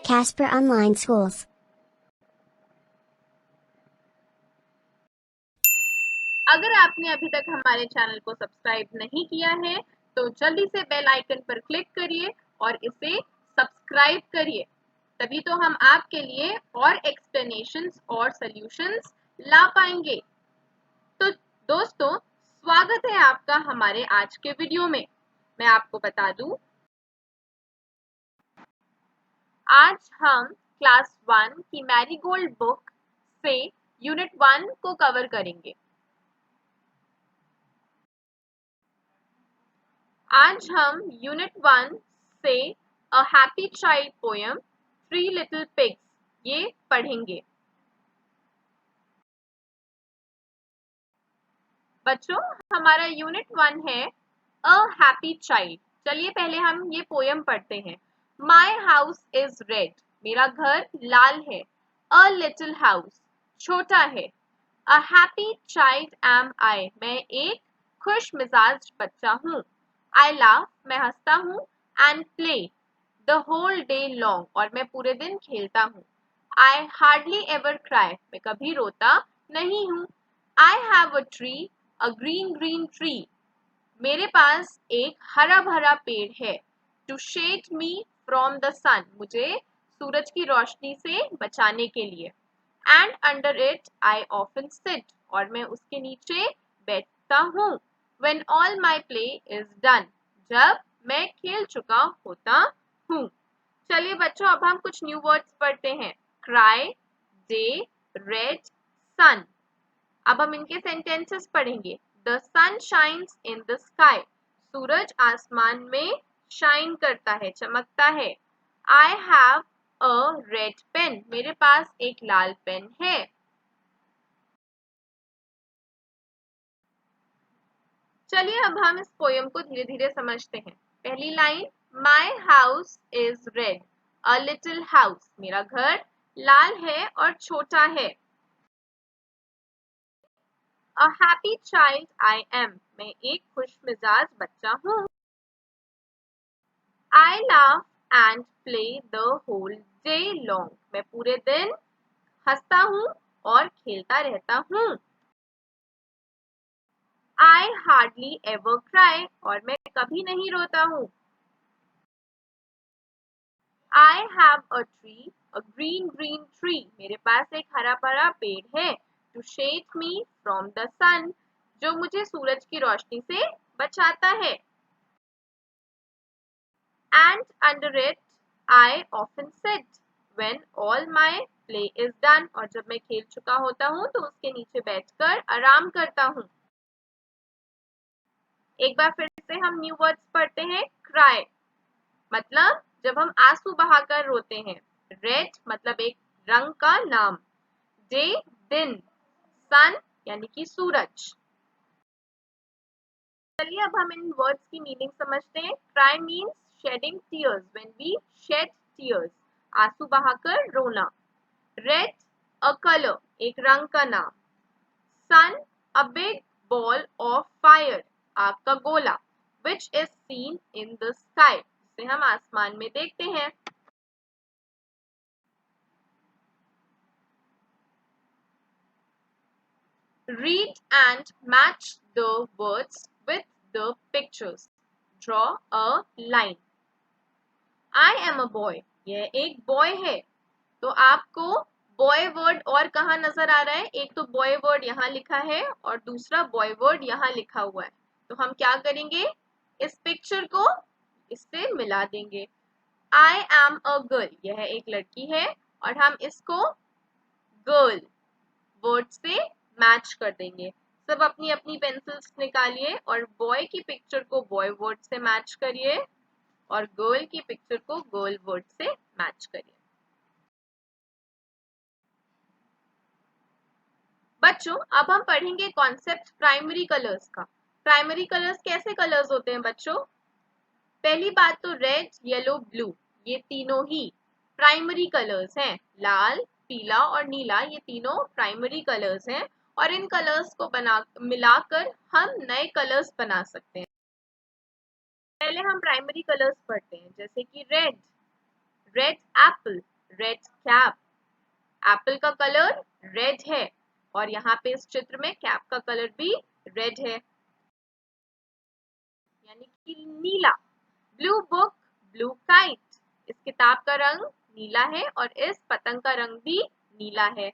Casper Online Schools. अगर आपने अभी तक हमारे चैनल को सब्सक्राइब नहीं किया है तो जल्दी से बेल आइकन पर क्लिक करिए और इसे सब्सक्राइब करिए, तभी तो हम आपके लिए और एक्सप्लेनेशंस और सॉल्यूशंस ला पाएंगे। तो दोस्तों, स्वागत है आपका हमारे आज के वीडियो में। मैं आपको बता दूं, आज हम क्लास 1 की मैरीगोल्ड बुक से यूनिट 1 को कवर करेंगे। आज हम यूनिट 1 से अ happy child poem three little pigs ये पढ़ेंगे। बच्चों, हमारा यूनिट 1 है अ हैप्पी चाइल्ड। चलिए पहले हम ये पोयम पढ़ते हैं। माई हाउस इज रेड, मेरा घर लाल है। अ लिटिल हाउस, छोटा है। अ हैप्पी चाइल्ड एम आई, मैं एक खुश मिजाज बच्चा हूँ। आई लाफ, मैं हंसता हूँ। And play the whole day long, और मैं पूरे दिन खेलता हूँ। आई हार्डली एवर क्राई, मैं कभी रोता नहीं हूँ। I have a tree, a green green tree, मेरे पास एक हरा भरा पेड़ है। To shade me from the sun, मुझे सूरज की रोशनी से बचाने के लिए। And under it I often sit, और मैं उसके नीचे बैठता हूँ। When all my play is done, जब मैं खेल चुका होता हूँ। चलिए बच्चों, अब हम कुछ न्यू वर्ड्स पढ़ते हैं। Cry, day, red, sun. अब हम इनके सेंटेंसेस पढ़ेंगे। The sun shines in the sky, सूरज आसमान में शाइन करता है, चमकता है। I have a red pen, मेरे पास एक लाल पेन है। चलिए अब हम इस पोयम को धीरे धीरे समझते हैं। पहली line, my house is red, a little house, मेरा घर लाल है और छोटा है। A happy child I am, मैं एक खुश मिजाज बच्चा हूँ। I laugh and play the whole day long, मैं पूरे दिन हंसता हूँ और खेलता रहता हूँ। आई हार्डली एवर क्राई, और मैं कभी नहीं रोता हूँ। I have a tree, a green green tree, मेरे पास एक हरा भरा पेड़ है। To shade me from the sun, जो मुझे सूरज की रोशनी से बचाता है। And under it I often sit when all my play is done, और जब मैं खेल चुका होता हूँ तो उसके नीचे बैठकर आराम करता हूँ। एक बार फिर से हम न्यू वर्ड्स पढ़ते हैं। क्राई मतलब जब हम आंसू बहाकर रोते हैं। रेड मतलब एक रंग का नाम। डे दिन, सन यानी कि सूरज। चलिए अब हम इन वर्ड्स की मीनिंग समझते हैं। Cry means shedding tears, when we shed tears, आंसू बहाकर रोना। रेड अ कलर, एक रंग का नाम। Sun a big ball of fire, आग का गोला। Which is seen in the sky, जिसे हम आसमान में देखते हैं। Read and match the words with the pictures. Draw a line. I am a boy. यह एक बॉय है। तो आपको बॉय वर्ड और कहाँ नजर आ रहा है? एक तो बॉय वर्ड यहाँ लिखा है और दूसरा बॉय वर्ड यहाँ लिखा हुआ है। तो हम क्या करेंगे? इस पिक्चर को इससे मिला देंगे। I am a girl, यह एक लड़की है और हम इसको गर्ल वर्ड से मैच कर देंगे। सब अपनी अपनी पेंसिल्स निकालिए और बॉय की पिक्चर को बॉय वर्ड से मैच करिए और गर्ल की पिक्चर को गर्ल वर्ड से मैच करिए। बच्चों, अब हम पढ़ेंगे कॉन्सेप्ट प्राइमरी कलर्स का। प्राइमरी कलर्स कैसे कलर्स होते हैं बच्चों? पहली बात तो रेड, येलो, ब्लू, ये तीनों ही प्राइमरी कलर्स हैं। लाल, पीला और नीला, ये तीनों प्राइमरी कलर्स हैं और इन कलर्स को मिलाकर हम नए कलर्स बना सकते हैं। पहले हम प्राइमरी कलर्स पढ़ते हैं, जैसे कि red, red Apple, red cap. Apple का कलर रेड है और यहाँ पे इस चित्र में कैप का कलर भी रेड है, यानी कि नीला। ब्लू बुक, ब्लू काइट, इस किताब का रंग नीला है और इस पतंग का रंग भी नीला है,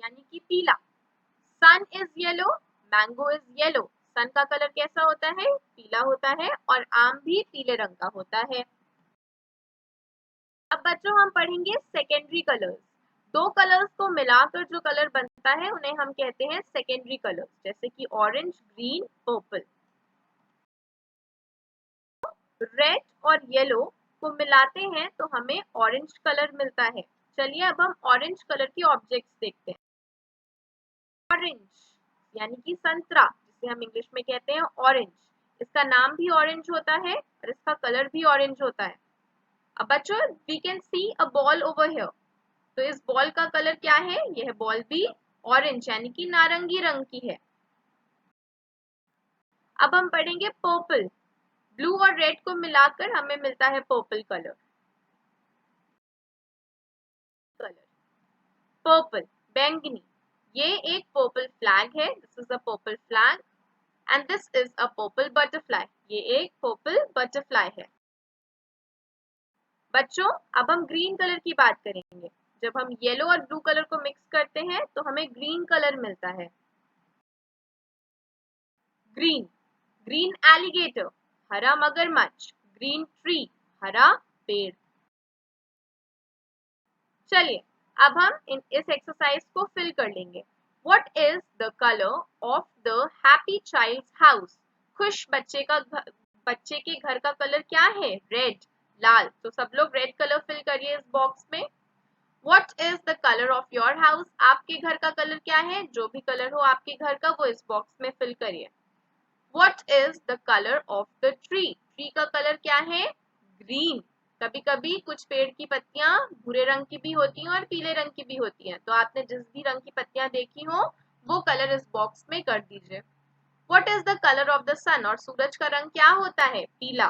यानी कि पीला। Sun is yellow, mango is yellow, sun का कलर कैसा होता है? पीला होता है और आम भी पीले रंग का होता है। अब बच्चों हम पढ़ेंगे सेकेंडरी कलर्स। दो कलर्स को मिलाकर जो कलर बनता है उन्हें हम कहते हैं सेकेंडरी कलर्स, जैसे कि ऑरेंज, ग्रीन, पर्पल। रेड और येलो को मिलाते हैं तो हमें ऑरेंज कलर मिलता है। चलिए अब हम ऑरेंज कलर के ऑब्जेक्ट्स देखते हैं। ऑरेंज यानी कि संतरा, जिसे हम इंग्लिश में कहते हैं ऑरेंज। इसका नाम भी ऑरेंज होता है और इसका कलर भी ऑरेंज होता है। अब बच्चों we can see a ball over here, तो इस बॉल का कलर क्या है? यह बॉल भी ऑरेंज यानी कि नारंगी रंग की है। अब हम पढ़ेंगे पर्पल। ब्लू और रेड को मिलाकर हमें मिलता है पर्पल कलर। पर्पल बैंगनी, ये एक पर्पल फ्लैग है, this is a purple flag and this is a purple butterfly, ये एक पर्पल बटरफ्लाई है। बच्चों अब हम ग्रीन कलर की बात करेंगे। जब हम येलो और ब्लू कलर को मिक्स करते हैं तो हमें ग्रीन कलर मिलता है। ग्रीन, ग्रीन एलिगेटर, हरा मगरमच्छ। ग्रीन ट्री, हरा पेड़। चलिए अब हम इस एक्सरसाइज को फिल कर लेंगे। What is the color of the happy child's house? खुश बच्चे के घर का कलर क्या है? रेड, लाल। तो सब लोग रेड कलर फिल करिए इस बॉक्स में। What is the color of your house? आपके घर का कलर क्या है? जो भी कलर हो आपके घर का वो इस बॉक्स में फिल करिए। What is the color of the tree? Tree का कलर क्या है? ग्रीन। कभी कभी कुछ पेड़ की पत्तियां भूरे रंग की भी होती हैं और पीले रंग की भी होती हैं, तो आपने जिस भी रंग की पत्तियां देखी हो वो कलर इस बॉक्स में कर दीजिए। What is the color of the sun? और सूरज का रंग क्या होता है? पीला।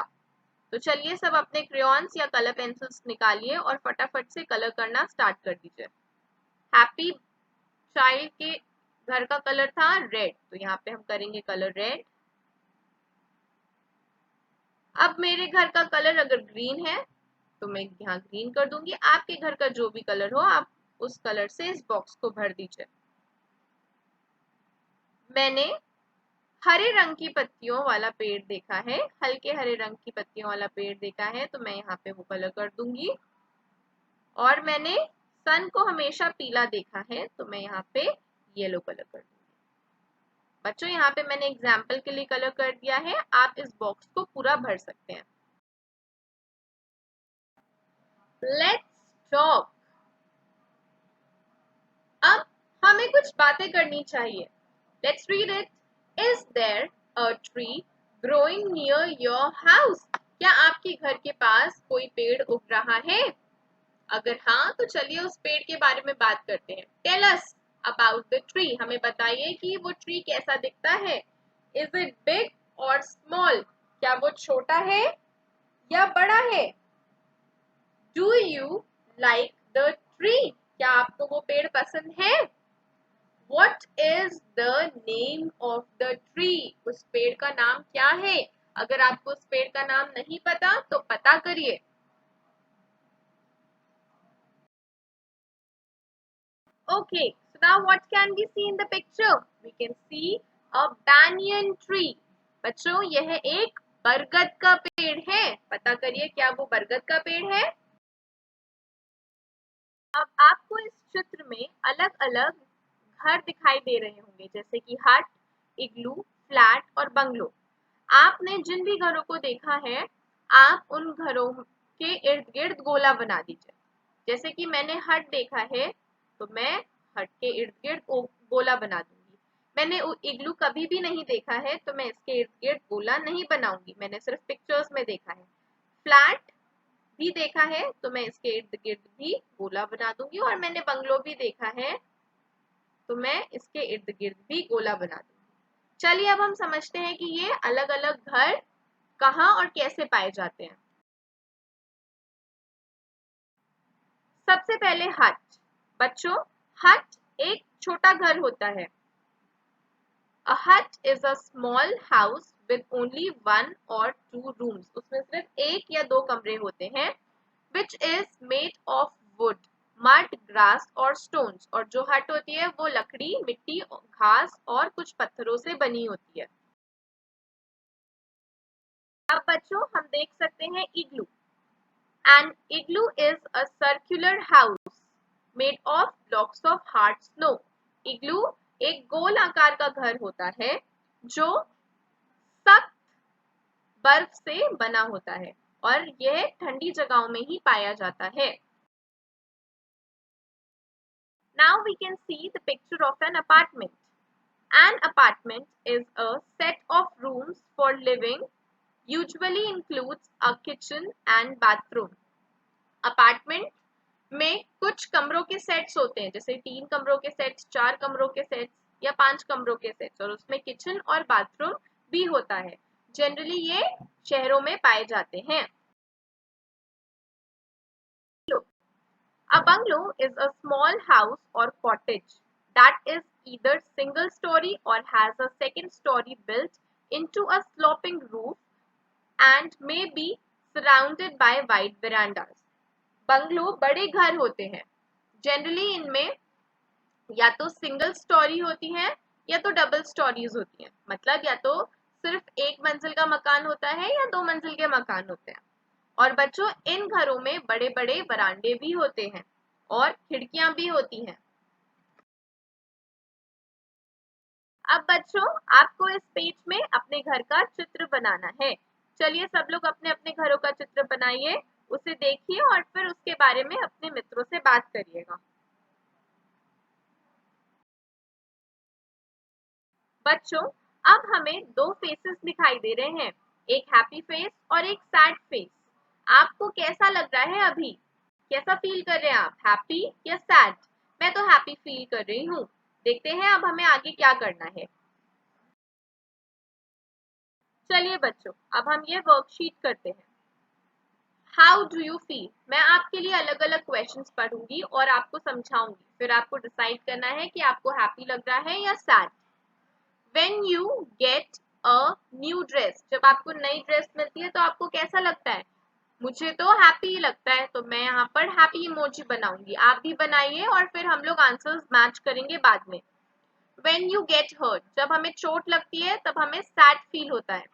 तो चलिए सब अपने क्रेयॉन्स या कलर पेंसिल्स निकालिए और फटाफट से कलर करना स्टार्ट कर दीजिए। हैप्पी चाइल्ड के घर का कलर था रेड, तो यहाँ पे हम करेंगे कलर रेड। अब मेरे घर का कलर अगर ग्रीन है तो मैं यहाँ ग्रीन कर दूंगी। आपके घर का जो भी कलर हो आप उस कलर से इस बॉक्स को भर दीजिए। मैंने हरे रंग की पत्तियों वाला पेड़ देखा है, हल्के हरे रंग की पत्तियों वाला पेड़ देखा है, तो मैं यहाँ पे वो कलर कर दूंगी। और मैंने सन को हमेशा पीला देखा है, तो मैं यहाँ पे येलो कलर कर दूंगी। बच्चों यहाँ पे मैंने एग्जाम्पल के लिए कलर कर दिया है, आप इस बॉक्स को पूरा भर सकते हैं। Let's talk. अब हमें कुछ बातें करनी चाहिए। Let's read it. Is there a tree growing near your house? क्या आपके घर के पास कोई पेड़ उग रहा है? अगर हाँ तो चलिए उस पेड़ के बारे में बात करते हैं। Tell us about the tree. हमें बताइए कि वो ट्री कैसा दिखता है। Is it big or small? क्या वो छोटा है या बड़ा है? Do you like the tree? क्या आपको वो पेड़ पसंद है? What is the name of the tree? उस पेड़ का नाम क्या है? अगर आपको उस पेड़ का नाम नहीं पता तो पता करिए। Okay, so now what can we see in the picture? We can see a banyan tree. बच्चों यह एक बरगद का पेड़ है। पता करिए क्या वो बरगद का पेड़ है? अब आपको इस चित्र में अलग अलग घर दिखाई दे रहे होंगे, जैसे कि हट, इग्लू, फ्लैट और बंगलो। आपने जिन भी घरों को देखा है आप उन घरों के इर्द गिर्द गोला बना दीजिए। जैसे कि मैंने हट देखा है तो मैं हट के इर्द गिर्द गोला बना दूंगी। मैंने इग्लू कभी भी नहीं देखा है तो मैं इसके इर्द गिर्द गोला नहीं बनाऊंगी, मैंने सिर्फ पिक्चर्स में देखा है। फ्लैट भी देखा है तो मैं इसके इर्द गिर्द भी गोला बना दूंगी, और मैंने बंगलो भी देखा है तो मैं इसके इर्द गिर्द भी गोला बना दूंगी। चलिए अब हम समझते हैं कि ये अलग अलग घर कहाँ और कैसे पाए जाते हैं। सबसे पहले हट। बच्चों, हट एक छोटा घर होता है। A hut is a small house with only one or two rooms. उसमें सिर्फ एक या दो कमरे होते हैं। Which is made of wood, mud, grass और stones. और जो हट होती है वो लकड़ी, मिट्टी, घास और कुछ पत्थरों से बनी होती है। अब बच्चों हम देख सकते हैं इग्लू। An igloo is a circular house made of blocks of hard snow. इग्लू एक गोल आकार का घर होता है जो सख्त बर्फ से बना होता है और यह ठंडी जगहों में ही पाया जाता है। Now we can see the picture of an apartment. An apartment is a set of rooms for living, usually includes a kitchen and bathroom. Apartment में कुछ कमरों के सेट्स होते हैं, जैसे 3 कमरों के सेट्स, 4 कमरों के सेट्स या 5 कमरों के सेट्स, और उसमें किचन और बाथरूम भी होता है। जनरली ये शहरों में पाए जाते हैं। A bungalow is a small house or cottage that is either single story or has a second story built into a sloping roof and may be surrounded by wide verandas. Bungalow बड़े घर होते हैं। Generally इनमें या तो single storey होती है या तो डबल स्टोरीज होती हैं। मतलब या तो सिर्फ एक मंजिल का मकान होता है या 2 मंजिल के मकान होते हैं। और बच्चों इन घरों में बड़े बड़े वरांडे भी होते हैं और खिड़कियां भी होती हैं। अब बच्चों आपको इस पेज में अपने घर का चित्र बनाना है। चलिए सब लोग अपने अपने घरों का चित्र बनाइए, उसे देखिए और फिर उसके बारे में अपने मित्रों से बात करिएगा। बच्चों अब हमें 2 फेसेस दिखाई दे रहे हैं, एक हैप्पी फेस और एक सैड फेस। आपको कैसा लग रहा है अभी? कैसा फील कर रहे हैं आप, हैप्पी या सैड? मैं तो हैप्पी फील कर रही हूँ। देखते हैं अब हमें आगे क्या करना है। चलिए बच्चों अब हम ये वर्कशीट करते हैं। How do you feel? मैं आपके लिए अलग अलग क्वेश्चंस पढ़ूंगी और आपको समझाऊंगी, फिर आपको डिसाइड करना है कि आपको हैप्पी लग रहा है या sad. When you get a new dress, जब आपको नई ड्रेस मिलती है तो आपको कैसा लगता है? मुझे तो हैप्पी लगता है, तो मैं यहाँ पर हैप्पी इमोजी बनाऊंगी, आप भी बनाइए और फिर हम लोग आंसर्स मैच करेंगे बाद में। व्हेन यू गेट हर्ट, जब हमें चोट लगती है तब हमें सैड फील होता है।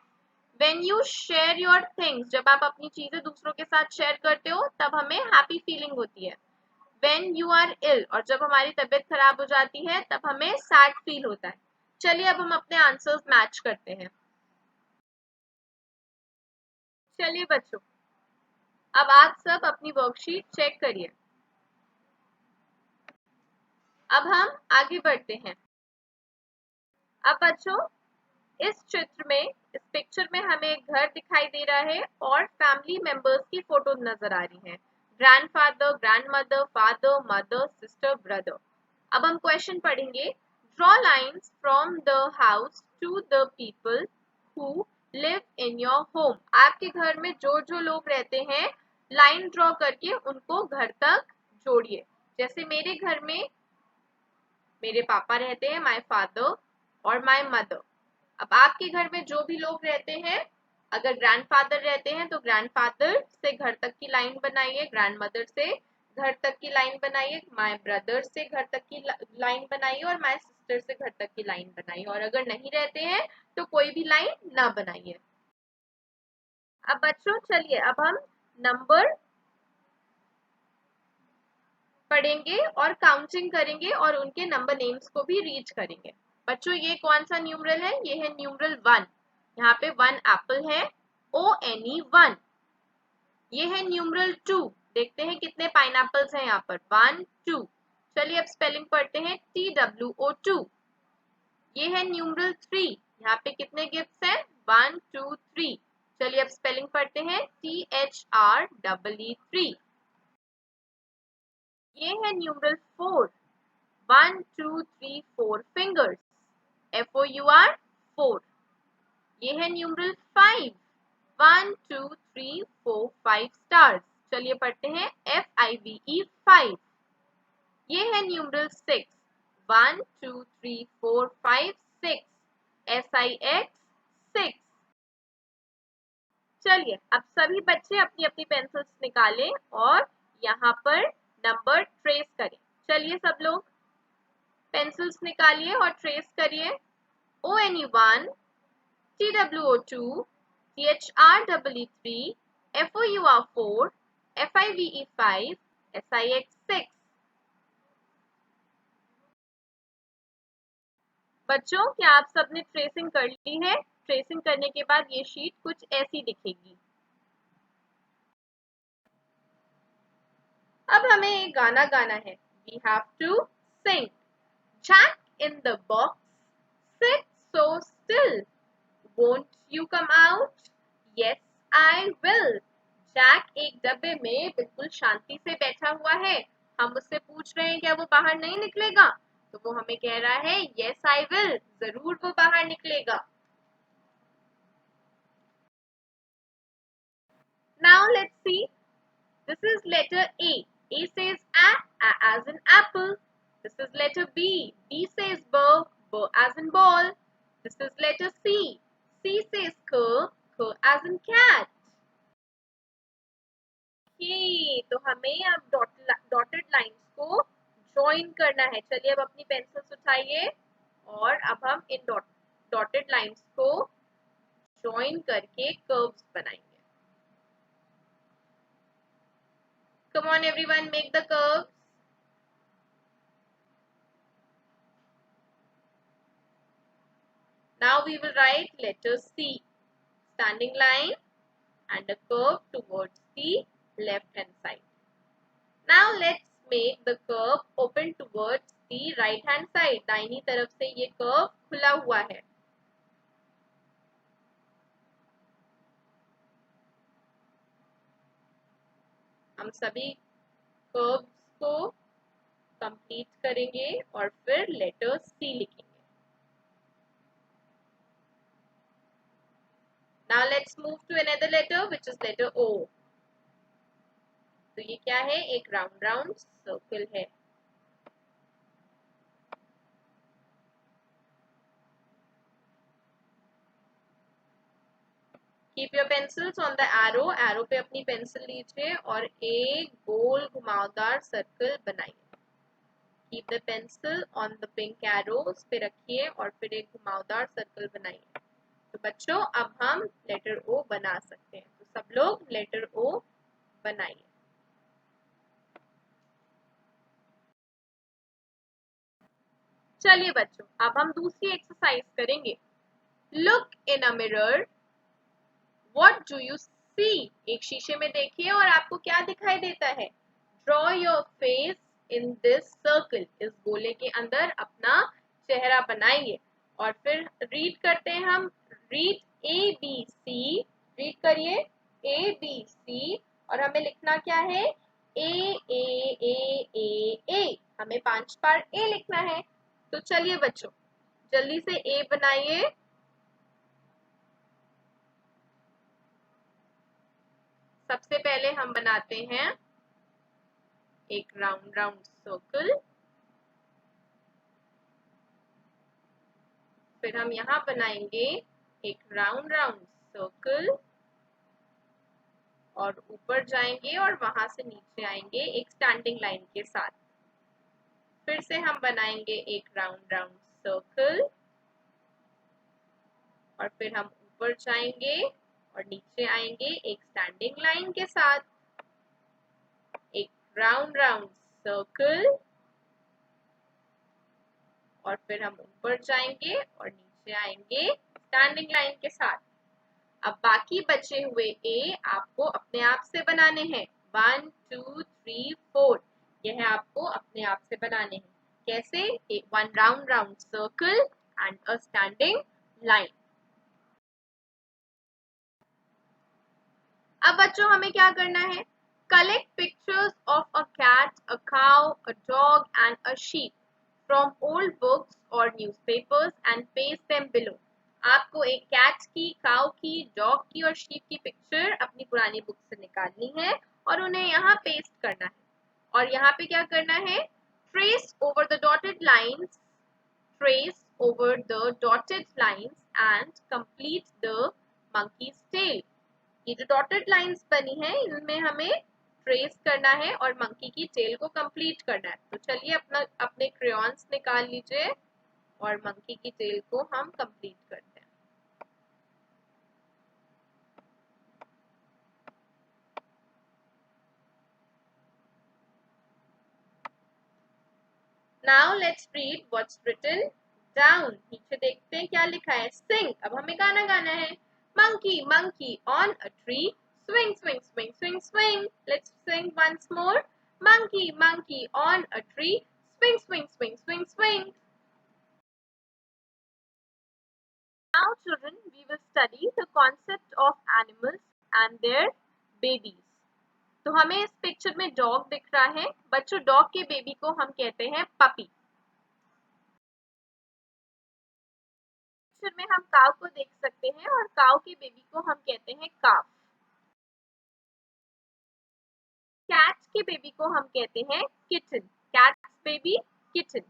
When you share your things, जब आप अपनी चीजें दूसरों के साथ शेयर करते हो तब हमें हैप्पी फीलिंग होती है। When you are ill, और जब हमारी तबीयत खराब हो जाती है तब हमें सैड फील होता है। चलिए अब हम अपने आंसर्स मैच करते हैं। चलिए बच्चों अब आप सब अपनी वर्कशीट चेक करिए। अब हम आगे बढ़ते हैं। अब बच्चों इस चित्र में, इस पिक्चर में हमें एक घर दिखाई दे रहा है और फैमिली मेंबर्स की फोटो नजर आ रही है। Grandfather, grandmother, father, mother, sister, brother. अब हम क्वेश्चन पढ़ेंगे। Draw lines from the house to the people who live in your home. आपके घर में जो जो लोग रहते हैं लाइन ड्रॉ करके उनको घर तक जोड़िए। जैसे मेरे घर में मेरे पापा रहते हैं, माय फादर और माय मदर। अब आपके घर में जो भी लोग रहते हैं, अगर ग्रैंडफादर रहते हैं तो ग्रैंडफादर से घर तक की लाइन बनाइए, ग्रैंडमदर से घर तक की लाइन बनाइए, माय ब्रदर से घर तक की लाइन बनाइए और माय सिस्टर से घर तक की लाइन बनाइए। और अगर नहीं रहते हैं तो कोई भी लाइन ना बनाइए। अब बच्चों चलिए अब हम नंबर पढ़ेंगे और काउंटिंग करेंगे और उनके नंबर नेम्स को भी रीच करेंगे। बच्चों ये कौन सा न्यूमरल है? ये है न्यूमरल 1। यहाँ पे 1 एप्पल है, ONE 1। ये है न्यूमरल 2। देखते हैं कितने पाइनएप्पल्स हैं यहाँ पर, 1 2। चलिए अब स्पेलिंग पढ़ते हैं, TWO2। ये है न्यूमरल 3। यहाँ पे कितने गिफ्ट्स हैं? 1 2 3। चलिए अब स्पेलिंग पढ़ते हैं, THREE3। ये है न्यूमरल 4। 1 2 3 4 fingers, FOUR 4। ये है न्यूमरल 5। 1 2 3 4 5 स्टार्स, चलिए पढ़ते हैं FIVE 5। ये है न्यूमरल 6, 1 2 3 4 5 6, SIX 6। चलिए अब सभी बच्चे अपनी अपनी पेंसिल्स निकालें और यहाँ पर नंबर ट्रेस करें। चलिए सब लोग पेंसिल्स निकालिए और ट्रेस करिए। ONE1, TWO2, THREE3, FOUR4, FIVE5, SIX6। बच्चों क्या आप सबने ट्रेसिंग कर ली है? ट्रेसिंग करने के बाद ये शीट कुछ ऐसी दिखेगी। अब हमें एक गाना गाना है। We have to sing. Jack in the box, sit so still. Won't you come out? Yes, I will. Jack एक डब्बे में बिल्कुल शांति से बैठा हुआ है। हम उससे पूछ रहे हैं क्या वो बाहर नहीं निकलेगा? तो वो हमें कह रहा है yes I will, जरूर वो बाहर निकलेगा। Now let's see. This is letter A. A says a as in apple. This is letter B. B says b as in ball. This is letter C. C says k as in cat. Okay, तो हमें अब dotted lines को join करना है। चलिए अब अपनी pencils उठाइए और अब हम इन डॉटेड लाइंस को ज्वाइन करके कर्व्स बनाएंगे। Come on everyone, make the curves. Now we will write letter C, standing line and a curve towards the left hand side. Now let's make the curve open towards the right hand side. दाहिनी तरफ से ये curve खुला हुआ है। हम सभी curves को कंप्लीट करेंगे और फिर लेटर C लिखेंगे। Now let's move to another letter which is letter O. तो ये क्या है? एक राउंड राउंड सर्कल है। Keep your pencils on the arrow. Arrow पे अपनी पेंसिल लीजिए और एक गोल घुमावदार सर्कल बनाइए। Keep the pencil on the pink arrow, उस पे रखिए और फिर एक घुमावदार सर्कल बनाइए। तो बच्चों अब हम लेटर O बना सकते हैं। तो सब लोग लेटर O बनाइए। चलिए बच्चों अब हम दूसरी एक्सरसाइज करेंगे। Look in a mirror, what do you see? एक शीशे में देखिए और आपको क्या दिखाई देता है? Draw your face in this circle, इस गोले के अंदर अपना चेहरा बनाइए। और फिर रीड करते हैं हम। रीड ABC, रीड करिए ABC और हमें लिखना क्या है? A। हमें 5 बार A लिखना है। तो चलिए बच्चों जल्दी से A बनाइए। सबसे पहले हम बनाते हैं एक राउंड राउंड सर्कल। फिर हम यहाँ बनाएंगे एक राउंड राउंड सर्कल और ऊपर जाएंगे और वहां से नीचे आएंगे एक स्टैंडिंग लाइन के साथ। फिर से हम बनाएंगे एक राउंड राउंड सर्कल और फिर हम ऊपर जाएंगे और नीचे आएंगे एक स्टैंडिंग लाइन के साथ। एक राउंड राउंड सर्कल और फिर हम ऊपर जाएंगे और नीचे आएंगे स्टैंडिंग लाइन के साथ। अब बाकी बचे हुए ए आपको अपने आप से बनाने हैं। 1 2 3 4 यह आपको अपने आप से बनाने हैं। कैसे? One round round circle and a standing line. अब बच्चों हमें क्या करना है? Collect pictures of a cat, a cow, a dog and a sheep from old books और newspapers and paste them below. आपको एक कैट की, काउ की, डॉग की और शीप की पिक्चर अपनी पुरानी बुक से निकालनी है और उन्हें यहाँ पेस्ट करना है। और यहाँ पे क्या करना है, trace over the dotted lines, trace over the dotted lines and complete the monkey's tail. ये जो डॉटेड लाइंस बनी है इनमें हमें ट्रेस करना है और मंकी की टेल को कंप्लीट करना है। तो चलिए अपने क्रेयॉन्स निकाल लीजिए और मंकी की टेल को हम कंप्लीट करते हैं। Now let's read what's written down. नीचे देखते हैं क्या लिखा है। Sing, अब हमें गाना गाना है। Monkey, monkey on a tree, swing, swing, swing, swing, swing. Let's sing once more. Monkey, monkey on a tree, swing, swing, swing, swing, swing. Now children, we will study the concept of animals and their babies. तो हमें इस picture में dog दिख रहा है। बच्चों, dog के baby को हम कहते हैं पपी। पिक्चर में हम काव को देख सकते हैं और काव के बेबी को हम कहते हैं काफ। कैट के बेबी को हम कहते हैं kitten, cat's baby kitten.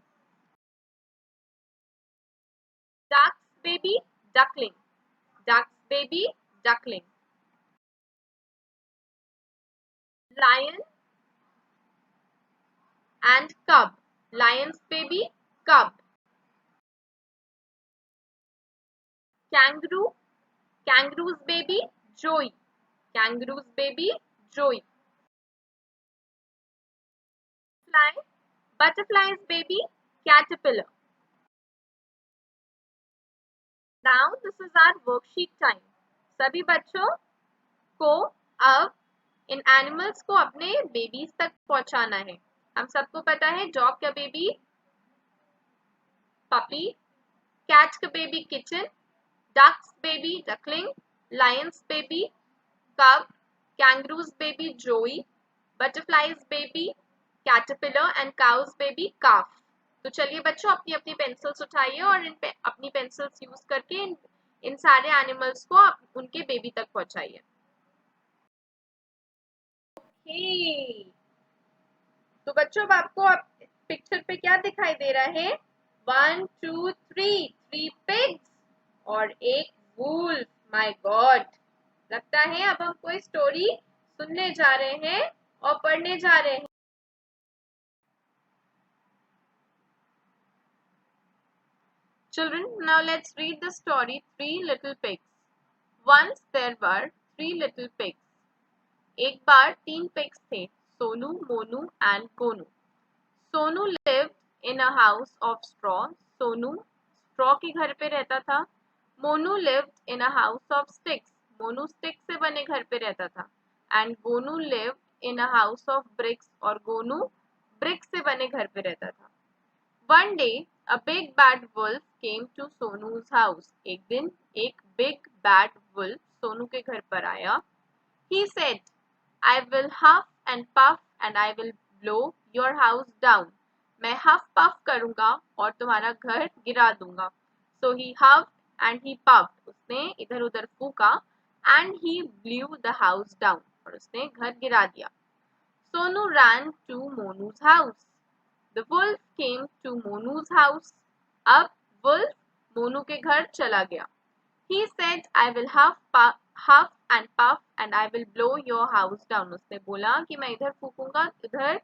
Duck's baby duckling, duck's baby duckling. Lion and cub, lion's baby cub. Kangaroo, kangaroo's baby joey, kangaroo's baby joey. Fly, butterfly's baby caterpillar. Now this is our worksheet time. सभी बच्चों को अब इन animals को अपने babies तक पहुंचाना है। हम सबको पता है डॉग का बेबी पपी, कैट का baby kitten, duck's baby duckling, lion's baby cub, kangaroo's baby joey, butterfly's baby caterpillar and cow's baby calf. तो चलिए बच्चों, अपनी अपनी पेंसिल्स उठाइए और अपनी पेंसिल्स यूज करके इन सारे एनिमल्स को उनके बेबी तक पहुंचाइए। तो बच्चों, अब आपको पिक्चर पे क्या दिखाई दे रहा है? 1 2 3, 3 पिग्स और एक वुल्फ। माय गॉड, लगता है अब हम कोई स्टोरी सुनने जा रहे हैं और पढ़ने जा रहे हैं। Children, now let's read the story Three Little Pigs. Once there were 3 little pigs. एक बार 3 pigs थे, Sonu, Monu and Gonu. Sonu lived in a house of straw. Sonu straw के घर पे रहता था। Monu lived in a house of sticks. Monu stick से बने घर पे रहता था। And Gonu lived in a house of bricks. और गोनू brick से बने घर पे रहता था। One day, a big bad wolf came to सोनू's house. एक दिन एक big bad wolf सोनू के घर पर आया। He said, I will huff and puff and I will blow your house down. मैं huff puff करूंगा और तुम्हारा घर गिरा दूंगा। So he huffed and he puffed. उसने इधर उधर फूका and he blew the house down. और उसने घर गिरा दिया। Sonu ran to मोनू's house. The wolf came to मोनू's house. अब wolf मोनू के घर चला गया। He said, I will huff and puff and I will blow your house down. उसने बोला कि मैं इधर फूकूंगा, इधर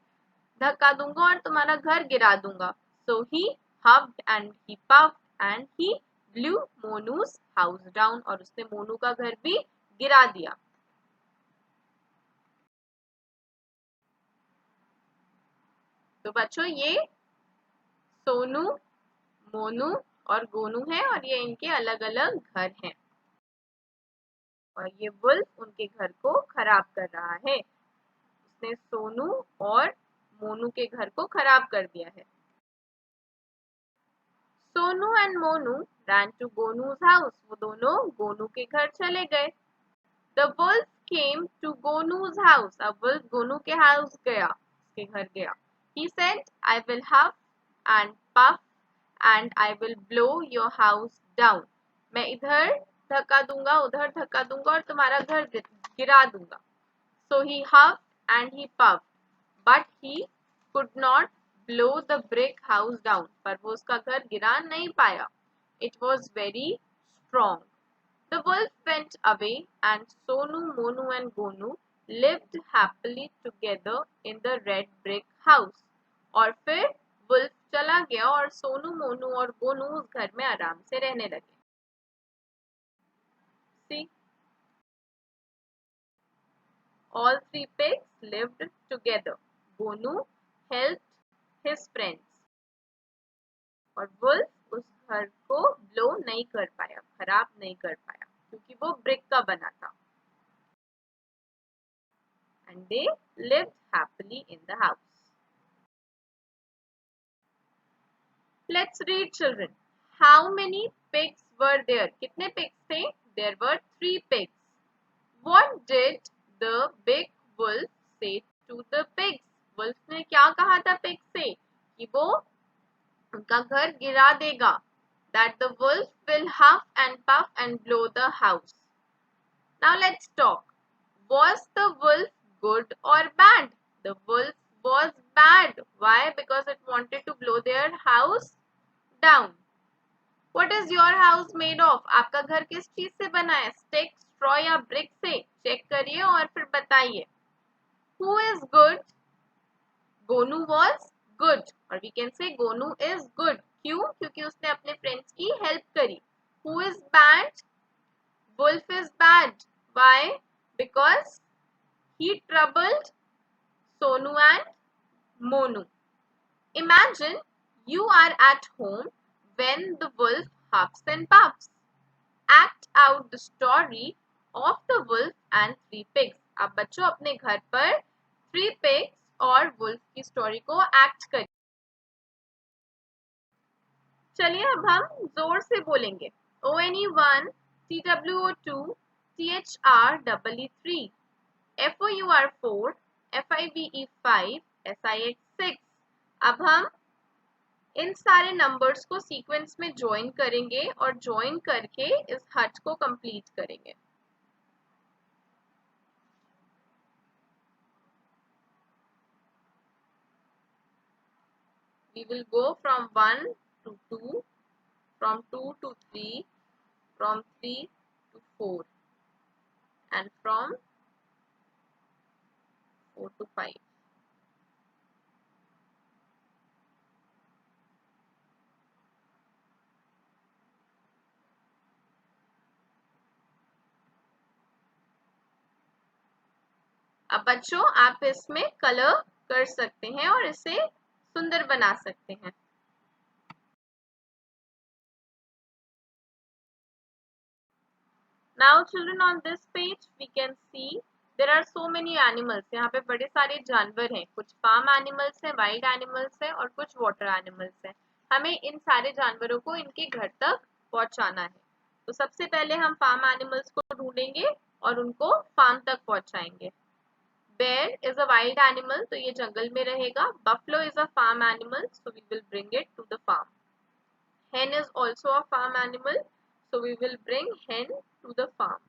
धक्का दूंगा और तुम्हारा घर गिरा दूंगा। So he huffed and he puffed and he blew मोनू's house down. और उसने मोनू का घर भी गिरा दिया। तो बच्चों, ये सोनू, मोनू और गोनू है और ये इनके अलग अलग घर हैं और ये वुल्फ उनके घर को खराब कर रहा है। उसने सोनू और मोनू के घर को खराब कर दिया है। Sonu and Monu ran to गोनू's house. वो दोनों गोनू के घर चले गए। The wolf came to गोनू's house. अब वुल्फ गोनू के हाउस गया, उसके घर गया। He said, I will huff and puff and I will blow your house down. मैं इधर धक्का दूंगा, उधर धक्का दूंगा और तुम्हारा घर गिरा दूंगा। So he huffed and he puffed, but he could not blow the brick house down. पर वो उसका घर गिरा नहीं पाया. It was very strong. The wolf went away, and Sonu, Monu, and Gonu lived happily together in the red brick house. और फिर wolf चला गया और सोनू, मोनू और गोनू उस घर में आराम से रहने लगे. See, all three pigs lived together. Gonu helped his friends. और वुल्फ उस घर को ब्लो नहीं कर पाया, खराब नहीं कर पाया, क्योंकि वो ब्रिक का बना था. And they lived happily in the house. Let's read, children. How many pigs were there? कितने pigs थे? There were 3 pigs. What did the big wolf say to the pigs? Wolf ने क्या कहा था pigs से? कि वो उनका घर गिरा देगा. That the wolf will huff and puff and blow the house. Now let's talk. Was the wolf good or bad? The wolf was bad. Why? Because it wanted to blow their house down. What is your house made of? आपका घर किस चीज से बना है? Stick, straw या brick से? Check करिए और फिर बताइए. Who is good? Gonu was good. और we can say Gonu is good. क्यों? क्योंकि उसने अपने friends की help करी. Who is bad? Wolf is bad. Why? Because he troubled Sonu and Monu. Imagine you are at home when the wolf huffs and puffs. Act out the story of the wolf and 3 pigs. अब बच्चों अपने घर पर 3 pigs और wolf की story को act करिए. चलिए अब हम जोर से बोलेंगे. ONE1, TWO2, THREE3, FOUR4, FIVE5, SIX6. अब हम इन सारे नंबर्स को सीक्वेंस में ज्वाइन करेंगे और ज्वाइन करके इस हट को कंप्लीट करेंगे. We will go from 1 to 2, from 2 to 3, from 3 to 4, and from 4 to 5. अब बच्चों आप इसमें कलर कर सकते हैं और इसे सुंदर बना सकते हैं. Now children, on this page we can see there are so many animals. यहाँ पे बड़े सारे जानवर हैं. कुछ फार्म एनिमल्स हैं, वाइल्ड एनिमल्स हैं और कुछ वाटर एनिमल्स हैं. हमें इन सारे जानवरों को इनके घर तक पहुंचाना है. तो सबसे पहले हम फार्म एनिमल्स को ढूंढेंगे और उनको फार्म तक पहुंचाएंगे. Bear is a wild animal, तो ये जंगल में रहेगा. Buffalo is a farm animal, so we will bring it to the farm. Hen is also a farm animal, so we will bring hen to the farm.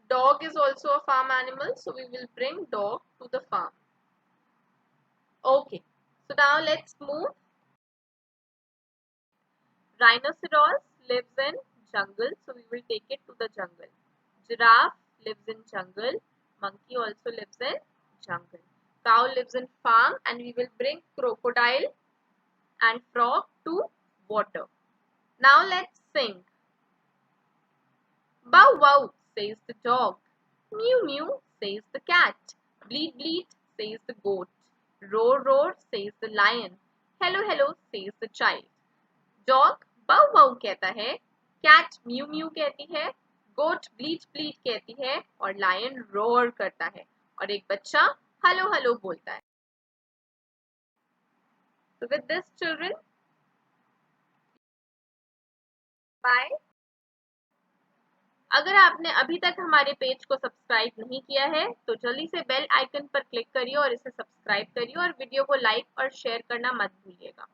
Dog is also a farm animal, so we will bring dog to the farm. Okay, so now let's move. Rhinoceros lives in jungle, so we will take it to the jungle. Giraffe lives in jungle. Monkey also lives in jungle. Cow lives in farm, and we will bring crocodile and frog to water. Now let's sing. Bow wow, says the dog. Mew mew, says the cat. Bleat bleat, says the goat. Roar roar, says the lion. Hello hello, says the child. Dog bow wow कहता है, cat mew mew कहती है, goat bleat bleat कहती है और lion roar करता है और एक बच्चा hello hello बोलता है. So with this children, bye. अगर आपने अभी तक हमारे पेज को सब्सक्राइब नहीं किया है तो जल्दी से बेल आइकन पर क्लिक करिए और इसे सब्सक्राइब करिए और वीडियो को लाइक और शेयर करना मत भूलिएगा.